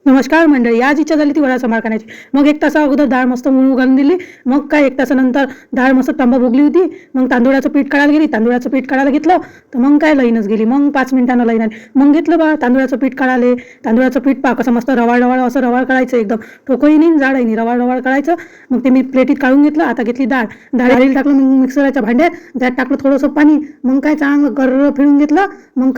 नमस्कार मंडळी. आज इच्छा झाली ती वडा सांबार खाण्याची. मग 1 तासा अगोदर डाळ मस्त मऊ घालून दिली. मग काय 1 तासानंतर डाळ मस्त तांबा भुगली होती. मग तांदूळाचं पीठ काढायला गेली. तांदूळाचं पीठ काढायला घेतलं तर मग काय लाईनच गेली. मग 5 मिनिटांना लाईन आली. मग घेतलं बा तांदूळाचं पीठ काढाले. तांदूळाचं पीठ पहा कसं मस्त रवाळ रवाळ असं रवाळ काढायचं, एकदम ठोकही नाही जाडही नाही, रवाळ रवाळ काढायचं. मग ते मी प्लेटीत काढून घेतलं. आता घेतली डाळ. डाळीला टाकलं मग मिक्सरच्या भांड्यात, त्यात टाकलं थोडंसं पाणी. मग काय चांगलं गर्र फिरून घेतलं. मग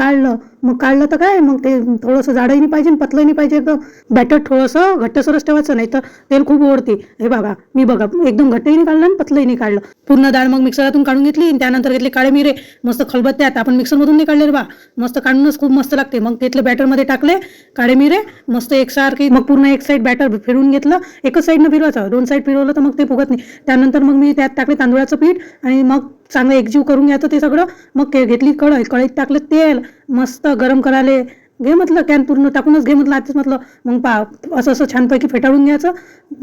काढलं तर काय, मग ते थोडंसं जाडही नाही पाहिजे पतलंही नाही पाहिजे, एकदम बॅटर थोडंसं घट्टसरच ठेवायचं, नाही तर तेल खूप ओढते. हे बघा एकदम घट्टही नाही काढलं आणि पतलंही नाही काढलं. पूर्ण डाळ मग मिक्सरातून काढून घेतली. त्यानंतर घेतले काळे मिरे मस्त खलबत्त्यात, आपण मिक्सरमधून नाही काढले बा, मस्त काढूनच खूप मस्त लागते. मग घेतलं बॅटरमध्ये टाकले काळे मिरे मस्त एकसारखे. मग पूर्ण एक साईड बॅटर फिरून घेतलं. एकच साईडनं फिरवायचं, 2 साईड फिरवलं तर मग ते फुगत नाही. त्यानंतर मग मी त्यात टाकले तांदूळाचं पीठ आणि मग चांगलं एकजीव करून घ्यायचं ते सगळं. मग घेतली कढईत टाकलं तेल, मस्त गरम करायला घे म्हटलं, कॅन पूर्ण टाकूनच घे म्हटलं आधीच म्हटलं. मग असं छानपैकी फेटाळून घ्यायचं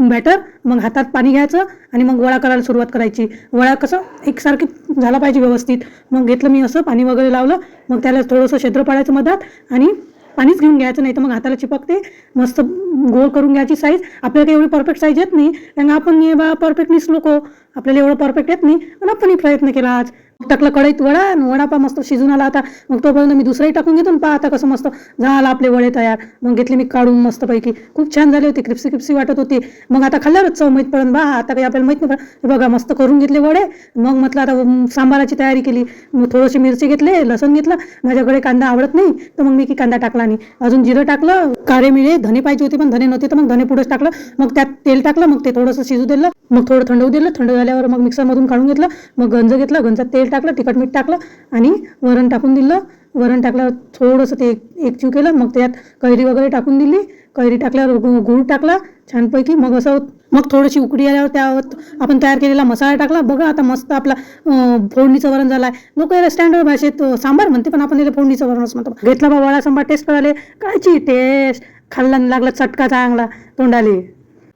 बॅटर. मग हातात पाणी घ्यायचं आणि मग वडा करायला सुरुवात करायची. वडा कसं एकसारखी झाला पाहिजे व्यवस्थित. मग घेतलं मी असं पाणी वगैरे लावलं. मग त्याला थोडंसं छिद्र पाडायचं मधात आणि पाणीच घेऊन घ्यायचं, नाही तर मग हाताला चिपकते. मस्त गोल करून घ्यायची साईज. आपल्याला काही एवढी परफेक्ट साईज येत नाही, कारण आपण ये बा परफेक्टनीच लोक, आपल्याला एवढं परफेक्ट येत नाही, पण आपण प्रयत्न केला आज. टाकलं कढईत वडा पा मस्त शिजून आला. आता मग तोपर्यंत मी दुसराही टाकून घेतो. पहा आता कसं मस्त झालं आपले वडे तयार. मग घेतले मी काढून मस्तपैकी. खूप छान झाले होते, क्रिप्सी वाटत होती. मग आता खाल्ल्यावरच चव माहीत पडून बा, आता काही आपल्याला माहीत नाही. बघा मस्त करून घेतले वडे. मग म्हटलं आता सांबाराची तयारी केली. मग थोडीशी मिरची घेतले, लसण घेतलं. माझ्याकडे कांदा आवडत नाही तर मग मी कांदा टाकला नाही. अजून जिरं टाकलं, काळे मिळे, धने पाहिजे होते पण धने नव्हते तर मग धने पुढंच टाकलं. मग त्यात तेल टाकलं. मग ते थोडंसं शिजू दिलं. मग थोडं थंड होऊ दिलं. थंड झाल्यावर मग मिक्सरमधून काढून घेतलं. मग गंज घेतलं, गंजात तेल टाकलं, तिखट मीठ टाकलं आणि वरण टाकून दिलं. वरण टाकल्यावर थोडंसं ते एकजीव केलं. मग त्यात कैरी वगैरे टाकून दिली. कैरी टाकल्यावर गूळ टाकला छानपैकी. मग थोडीशी उकडी आल्यावर त्यावर आपण तयार केलेला मसाला टाकला. बघा आता मस्त आपला फोडणीचं वरण झालं आहे. लोक याला स्टँडर्ड भाषेत सांबार म्हणते, पण आपण याला फोडणीचं वरणच म्हणतो. घेतला बा वडा सांबार, टेस्ट करायला कायची टेस्ट. खाल्ला लागला चटका चांगला तोंडाले.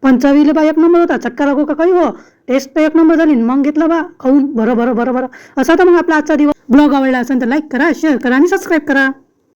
पण चवीले बा 1 नंबर होता. चटका लागो का काही हो, टेस्ट तर 1 नंबर झाली. मग घेतला बा खाऊन बरं. असा तर मग आपला आजचा दिवस. ब्लॉग आवडला असेल तर लाईक करा, शेअर करा आणि सबस्क्राईब करा.